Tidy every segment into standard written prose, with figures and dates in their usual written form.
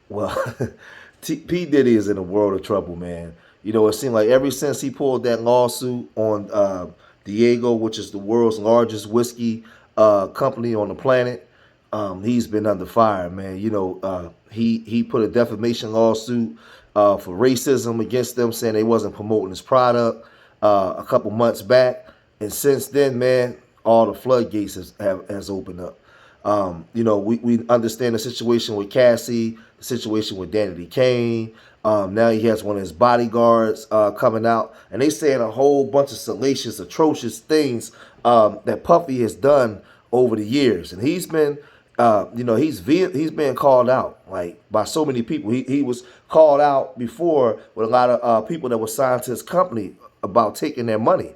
Well, P. Diddy is in a world of trouble, man. It seemed like ever since he pulled that lawsuit on Diego, which is the world's largest whiskey company on the planet, he's been under fire, man. He put a defamation lawsuit for racism against them, saying they wasn't promoting his product a couple months back, and since then, man, all the floodgates has opened up. We understand the situation with Cassie, the situation with Danny Kane. Now he has one of his bodyguards coming out, and they saying a whole bunch of salacious, atrocious things that Puffy has done over the years, and he's been, he's been called out like by so many people. He was called out before with a lot of people that were signed to his company about taking their money.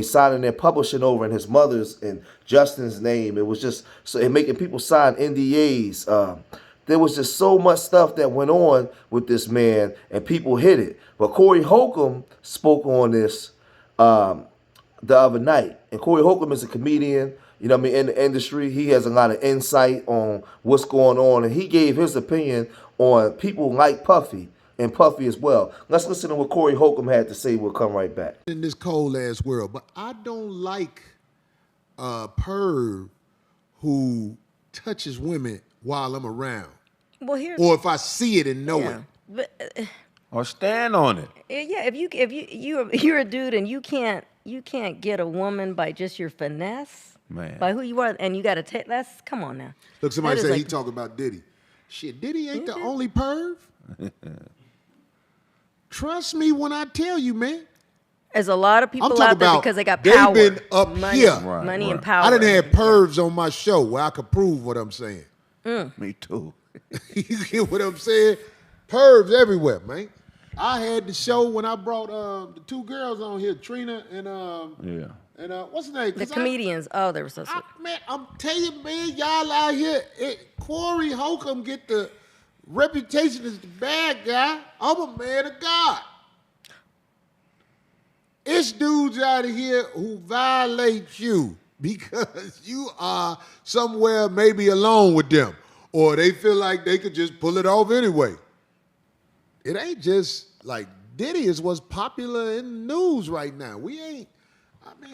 Signing their publishing over in his mother's and Justin's name. It was just so and making people sign NDAs. There was just so much stuff that went on with this man, and people hid it. But Corey Holcomb spoke on this the other night, and Corey Holcomb is a comedian. In the industry, he has a lot of insight on what's going on, and he gave his opinion on people like Puffy and Puffy as well. Let's listen to what Corey Holcomb had to say. We'll come right back. In this cold ass world, but I don't like a perv who touches women while I'm around. Well, here's or if I see it and know it. But, or stand on it. Yeah, if you're a dude and you can't get a woman by just your finesse, man, by who you are, and you got to take that's come on now. Look, somebody say he talking about Diddy. Shit, Diddy ain't the only perv. Trust me when I tell you, man. There's a lot of people out there because they got power. They've been up money, here. Money and power. I done had pervs on my show where I could prove what I'm saying. Me too. You get what I'm saying? Pervs everywhere, man. I had the show when I brought the two girls on here, Trina and what's the name? The comedians. They were so sweet. Man, I'm telling you, man, y'all out here. Corey Holcomb get the reputation as the bad guy. I'm a man of God. It's dudes out of here who violate you because you are somewhere maybe alone with them, or they feel like they could just pull it off anyway. It ain't just like Diddy is what's popular in the news right now.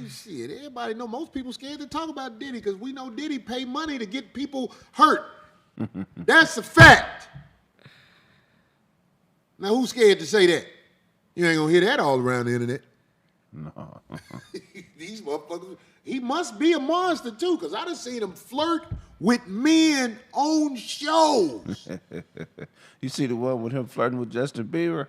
Shit, everybody know, most people scared to talk about Diddy because we know Diddy pay money to get people hurt. That's a fact. Now, who's scared to say that? You ain't gonna hear that all around the internet. No. These motherfuckers, he must be a monster too, because I done seen him flirt with men on shows. You see the one with him flirting with Justin Bieber?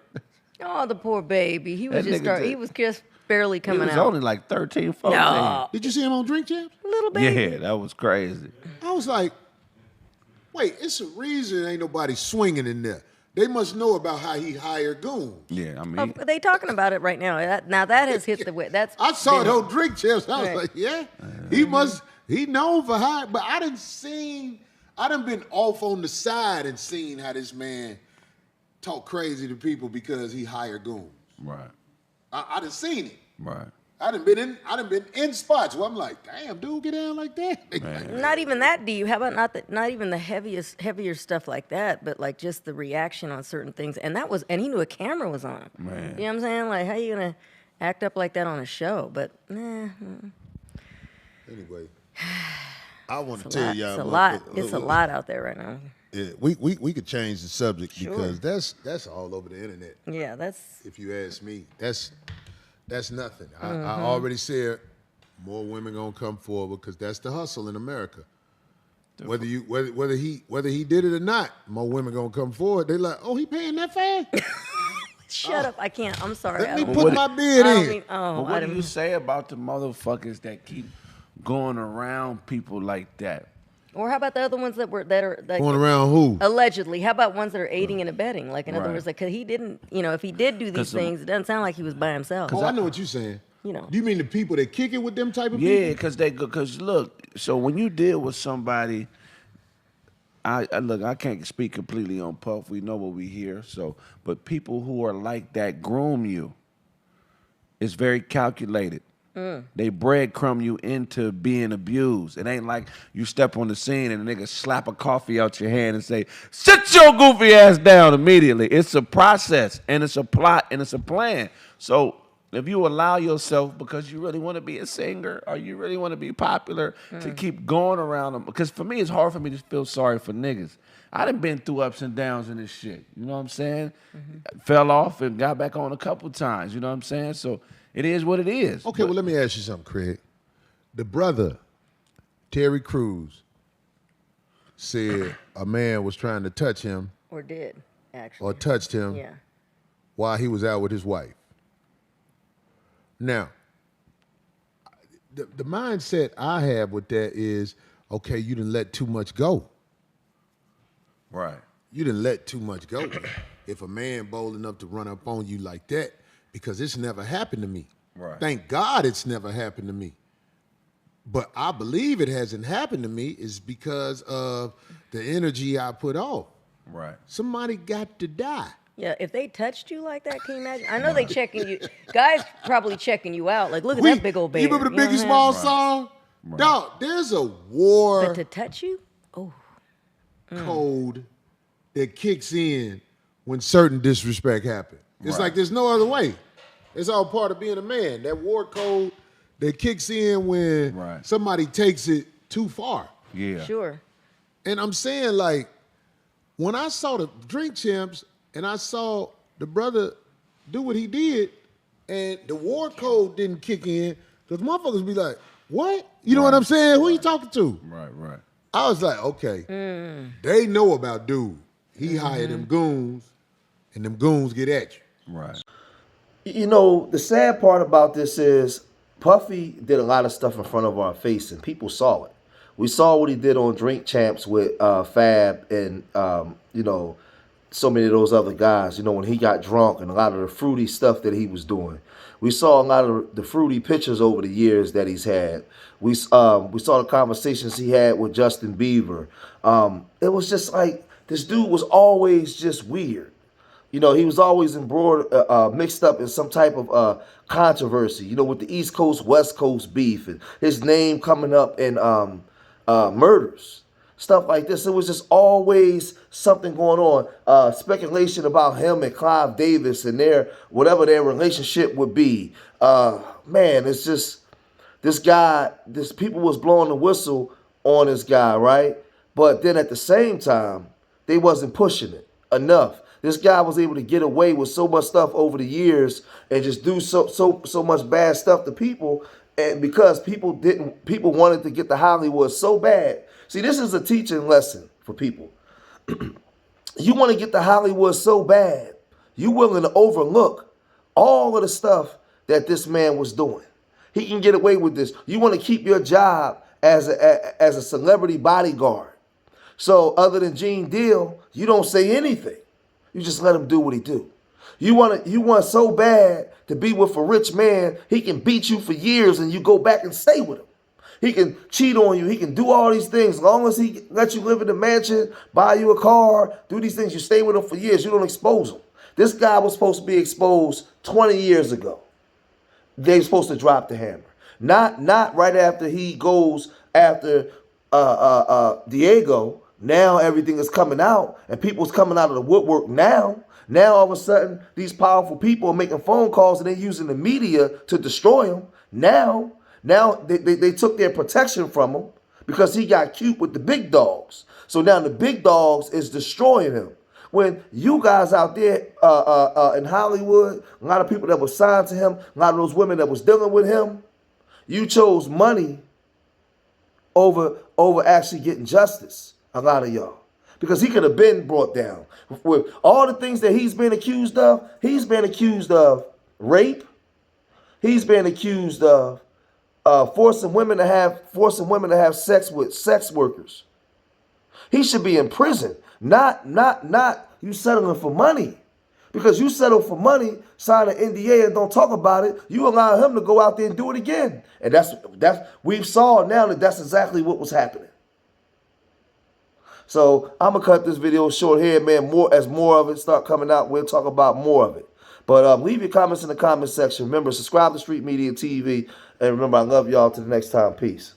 Oh, the poor baby. He was he was just barely coming out. He was only like 13, 14. No. Did you see him on Drink Champs? Little baby. Yeah, that was crazy. I was like, wait, it's a reason ain't nobody swinging in there. They must know about how he hired goons. Yeah, I mean. They talking about it right now. Now that has hit the way. I saw it on Drink Champs. I was like, yeah, he known for hiring. But I done been off on the side and seen how this man talk crazy to people because he hired goons. Right. I done seen it. Right. I done been in spots where I'm like, damn, dude, get down like that. Not even that deep. How about not even the heavier stuff like that, but like just the reaction on certain things. And he knew a camera was on him. Man. You know what I'm saying? Like, how you gonna act up like that on a show? But Anyway, I want to tell y'all. It's a lot out there right now. Yeah, we could change the subject because that's all over the internet. Yeah, that's. If you ask me, that's nothing. I already said more women gonna come forward because that's the hustle in America. Whether he did it or not, more women gonna come forward. They like, oh, he paying that fast? Shut up! I can't. I'm sorry. Let me put my bid in. But what do you say about the motherfuckers that keep going around people like that? Or how about the other ones that are like, going around who? Allegedly. How about ones that are aiding and abetting? Like in other words, like cause he didn't, if he did do these things, it doesn't sound like he was by himself. Oh, I know what you're saying. Do you mean the people that kick it with them type of people? Yeah, because look, so when you deal with somebody, I can't speak completely on Puff. We know what we hear. But people who are like that groom you. It's very calculated. They breadcrumb you into being abused. It ain't like you step on the scene and a nigga slap a coffee out your hand and say, sit your goofy ass down immediately. It's a process and it's a plot and it's a plan. So if you allow yourself, because you really want to be a singer or you really want to be popular, to keep going around them, because for me, it's hard for me to feel sorry for niggas. I done been through ups and downs in this shit. You know what I'm saying? Fell off and got back on a couple times. You know what I'm saying? So it is what it is. Okay, well, let me ask you something, Craig. The brother, Terry Crews, said a man was trying to touch him Or did, actually. or touched him Yeah. while he was out with his wife. Now, the mindset I have with that is, okay, you didn't let too much go. Right. You didn't let too much go. If a man bold enough to run up on you like that, because it's never happened to me. Right. Thank God it's never happened to me. But I believe it hasn't happened to me is because of the energy I put off. Right. Somebody got to die. Yeah, if they touched you like that, can you imagine? I know they checking you. Guys probably checking you out. Like, look at that big old bear. You remember the know Biggie what I'm Small saying? song? Dog, there's a war But to touch you? Oh. code that kicks in when certain disrespect happens. It's Right. like there's no other way. It's all part of being a man. That war code that kicks in when Right. somebody takes it too far. Yeah. Sure. And I'm saying, like, when I saw the Drink Champs and I saw the brother do what he did, and the war code didn't kick in, because motherfuckers be like, what? You know what I'm saying? Who you talking to? Right, right. I was like, okay, they know about dude. He hired them goons, and them goons get at you. Right. You know, the sad part about this is Puffy did a lot of stuff in front of our face, and people saw it. We saw what he did on Drink Champs with Fab and, you know, so many of those other guys, you know, when he got drunk and a lot of the fruity stuff that he was doing. We saw a lot of the fruity pictures over the years that he's had. We saw the conversations he had with Justin Bieber. It was just like, this dude was always just weird. You know, he was always mixed up in some type of controversy, you know, with the East Coast, West Coast beef, and his name coming up in murders, stuff like this. It was just always something going on. Speculation about him and Clive Davis and whatever their relationship would be. Man, it's just, people was blowing the whistle on this guy, right? But then at the same time, they wasn't pushing it enough. This guy was able to get away with so much stuff over the years and just do so much bad stuff to people, and because people wanted to get to Hollywood so bad. See, this is a teaching lesson for people. You want to get to Hollywood so bad, you willing to overlook all of the stuff that this man was doing. He can get away with this. You want to keep your job as a celebrity bodyguard. So other than Gene Deal, you don't say anything. You just let him do what he do. You want so bad to be with a rich man, he can beat you for years and you go back and stay with him. He can cheat on you. He can do all these things. As long as he lets you live in the mansion, buy you a car, do these things, you stay with him for years. You don't expose him. This guy was supposed to be exposed 20 years ago. They're supposed to drop the hammer. Not right after he goes after Diego. Now everything is coming out, and people's coming out of the woodwork now. Now all of a sudden, these powerful people are making phone calls and they're using the media to destroy him. Now they took their protection from him because he got cute with the big dogs. So now the big dogs is destroying him. When you guys out there in Hollywood, a lot of people that were signed to him, a lot of those women that was dealing with him, you chose money over actually getting justice. A lot of y'all. Because he could have been brought down. With all the things that he's been accused of rape. He's been accused of forcing women to have sex with sex workers. He should be in prison. Not you settling for money. Because you settle for money, sign an NDA and don't talk about it, you allow him to go out there and do it again. And that's we've saw now that's exactly what was happening. So I'm gonna cut this video short here, man. As more of it start coming out, we'll talk about more of it. But leave your comments in the comment section. Remember, subscribe to Street Media TV. And remember, I love y'all. Till the next time. Peace.